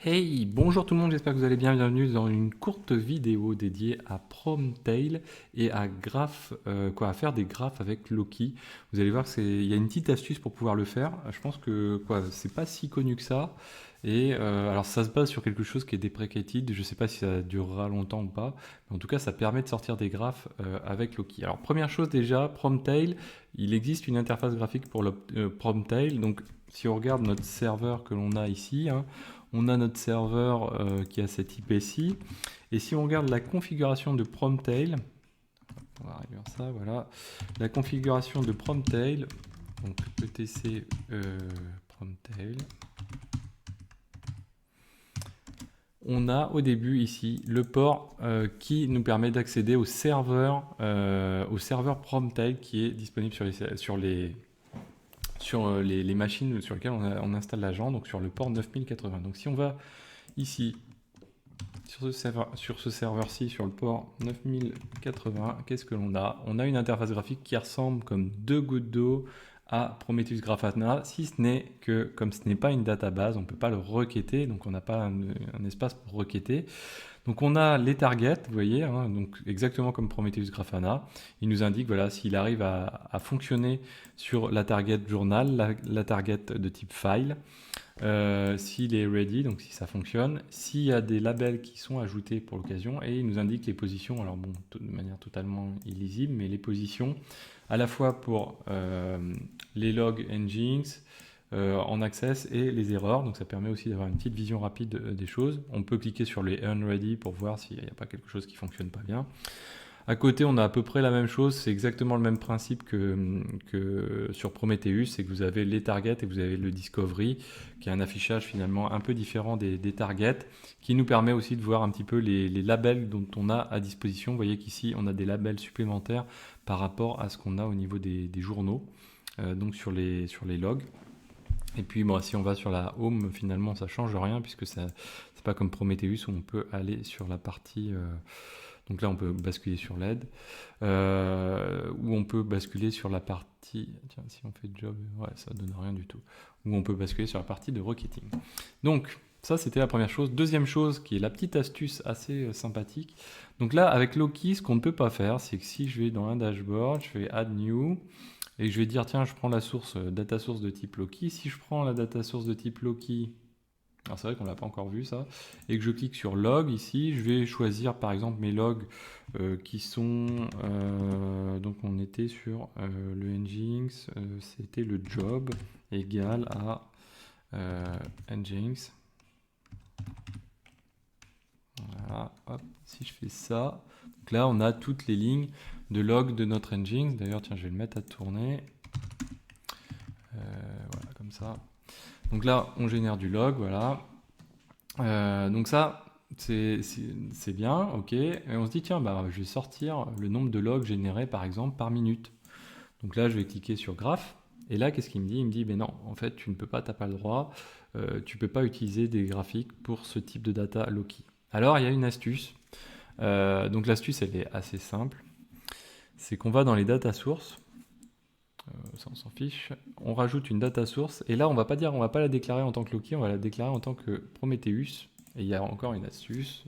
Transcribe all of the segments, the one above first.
Hey, bonjour tout le monde, j'espère que vous allez bien. Bienvenue dans une courte vidéo dédiée à Promtail et à à faire des graphes avec Loki. Vous allez voir il y a une petite astuce pour pouvoir le faire. Je pense que c'est pas si connu que ça. Alors ça se base sur quelque chose qui est deprecated. Je ne sais pas si ça durera longtemps ou pas, mais en tout cas ça permet de sortir des graphes avec Loki. Alors première chose déjà, Promtail, il existe une interface graphique pour le Promtail. Donc si on regarde notre serveur que l'on a ici, hein, on a notre serveur qui a cette IP-ci. Et si on regarde la configuration de Promtail, on va réduire ça, voilà. La configuration de Promtail, donc etc Promtail, on a au début ici le port qui nous permet d'accéder au serveur Promtail qui est disponible sur les machines sur lesquelles on installe l'agent, donc sur le port 9080. Donc si on va ici sur ce serveur-ci, sur le port 9080, qu'est-ce que l'on a? On a une interface graphique qui ressemble comme deux gouttes d'eau à Prometheus Grafana, si ce n'est que, comme ce n'est pas une database, on ne peut pas le requêter, donc on n'a pas un espace pour requêter. Donc on a les targets, vous voyez, hein, donc exactement comme Prometheus Grafana. Il nous indique voilà, s'il arrive à fonctionner sur la target journal, la target de type file, s'il est ready, donc si ça fonctionne, s'il y a des labels qui sont ajoutés pour l'occasion, et il nous indique les positions, alors bon, de manière totalement illisible, mais les positions à la fois pour les logs Nginx, en access et les erreurs, donc ça permet aussi d'avoir une petite vision rapide des choses. On peut cliquer sur les unready pour voir s'il n'y a pas quelque chose qui fonctionne pas bien. À côté, on a à peu près la même chose, c'est exactement le même principe que sur Prometheus, c'est que vous avez les targets et vous avez le discovery, qui est un affichage finalement un peu différent des targets, qui nous permet aussi de voir un petit peu les labels dont on a à disposition. Vous voyez qu'ici, on a des labels supplémentaires par rapport à ce qu'on a au niveau des journaux, donc sur les logs. Et puis bon, si on va sur la home, finalement ça change rien puisque c'est pas comme Prometheus où on peut aller sur la partie. Donc là on peut basculer sur l'aide. Où on peut basculer sur la partie. Tiens, si on fait job, ouais, ça donne rien du tout. Où on peut basculer sur la partie de requêting. Donc ça c'était la première chose. Deuxième chose qui est la petite astuce assez sympathique. Donc là avec Loki, ce qu'on ne peut pas faire, c'est que si je vais dans un dashboard, je fais add new. Et je vais dire, tiens, je prends la source, data source de type Loki. Si je prends la data source de type Loki, alors c'est vrai qu'on l'a pas encore vu ça, et que je clique sur log ici, je vais choisir par exemple mes logs qui sont, donc on était sur le Nginx, c'était le job égal à Nginx. Voilà, hop, si je fais ça, donc là on a toutes les lignes de log de notre Nginx. D'ailleurs, tiens, je vais le mettre à tourner. Voilà, comme ça. Donc là, on génère du log, voilà. Donc ça, c'est bien, ok. Et on se dit, tiens, bah, je vais sortir le nombre de logs générés, par exemple, par minute. Donc là, je vais cliquer sur graph. Et là, qu'est-ce qu'il me dit? Il me dit, ben non, en fait, tu ne peux pas, tu n'as pas le droit. Tu ne peux pas utiliser des graphiques pour ce type de data Loki. Alors, il y a une astuce. Donc l'astuce, elle est assez simple. C'est qu'on va dans les data sources. Ça on s'en fiche. On rajoute une data source et là on va pas la déclarer en tant que Loki, on va la déclarer en tant que Prometheus. Et il y a encore une astuce.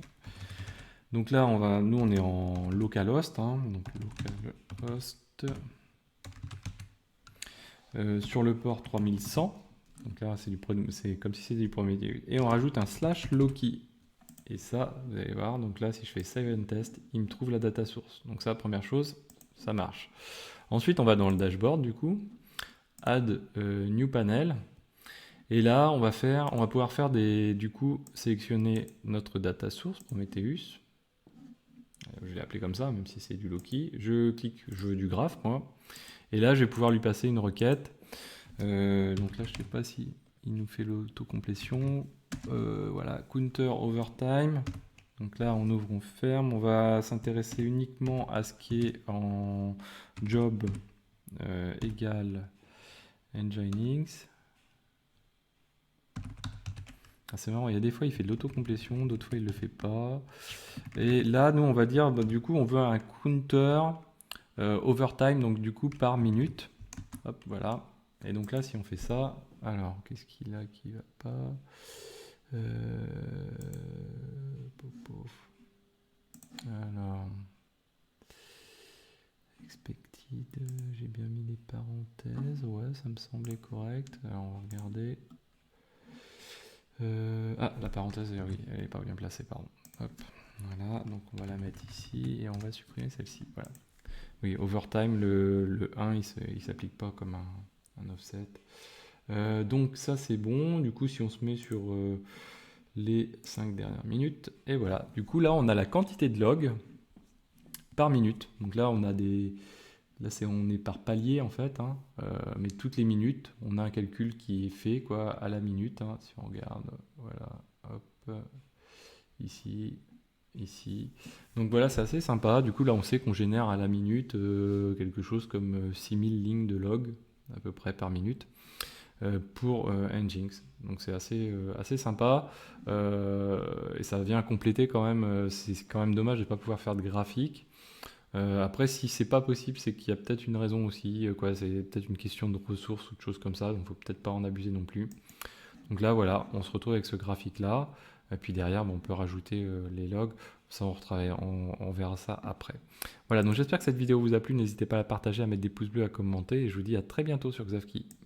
Donc là nous on est en localhost, hein, donc localhost sur le port 3100. Donc là c'est comme si c'était du Prometheus. Et on rajoute un slash Loki. Et ça, vous allez voir, donc là si je fais save and test, il me trouve la data source. Donc ça, première chose, ça marche. Ensuite on va dans le dashboard du coup. Add new panel. Et là, on va pouvoir faire du coup, sélectionner notre data source, Prometheus. Je vais l'appeler comme ça, même si c'est du Loki. Je clique, je veux du graphe, moi. Et là, je vais pouvoir lui passer une requête. Donc là, je ne sais pas si il nous fait l'autocomplétion. Voilà, counter overtime. Donc là, on ouvre, on ferme. On va s'intéresser uniquement à ce qui est en job égal Nginx. Ah, c'est marrant, il y a des fois il fait de l'autocomplétion, d'autres fois il le fait pas. Et là, nous on va dire, bah, du coup on veut un counter overtime, donc du coup par minute. Hop, voilà. Et donc là, si on fait ça, alors qu'est-ce qu'il a qui va pas? Pouf, pouf. Alors, expected, j'ai bien mis les parenthèses, ouais, ça me semblait correct. Alors, on va regarder. La parenthèse, oui, elle n'est pas bien placée, pardon. Hop, voilà, donc on va la mettre ici et on va supprimer celle-ci. Voilà. Oui, overtime, le 1, il s'applique pas comme un offset. Donc ça, c'est bon. Du coup, si on se met sur les 5 dernières minutes, et voilà. Du coup, là, on a la quantité de logs par minute. Donc là, on a des... Là, on est par palier en fait, hein. Mais toutes les minutes, on a un calcul qui est fait quoi, à la minute, hein. Si on regarde, voilà, hop, ici, ici. Donc voilà, c'est assez sympa. Du coup, là, on sait qu'on génère à la minute quelque chose comme 6000 lignes de log à peu près par minute pour Nginx. Donc c'est assez sympa et ça vient compléter quand même. C'est quand même dommage de ne pas pouvoir faire de graphique. Après, si c'est pas possible, c'est qu'il y a peut-être une raison aussi, quoi. C'est peut-être une question de ressources ou de choses comme ça, donc faut peut-être pas en abuser non plus. Donc là, voilà, on se retrouve avec ce graphique-là, et puis derrière, on peut rajouter les logs. Ça, on verra ça après. Voilà, donc j'espère que cette vidéo vous a plu. N'hésitez pas à la partager, à mettre des pouces bleus, à commenter, et je vous dis à très bientôt sur Xavki.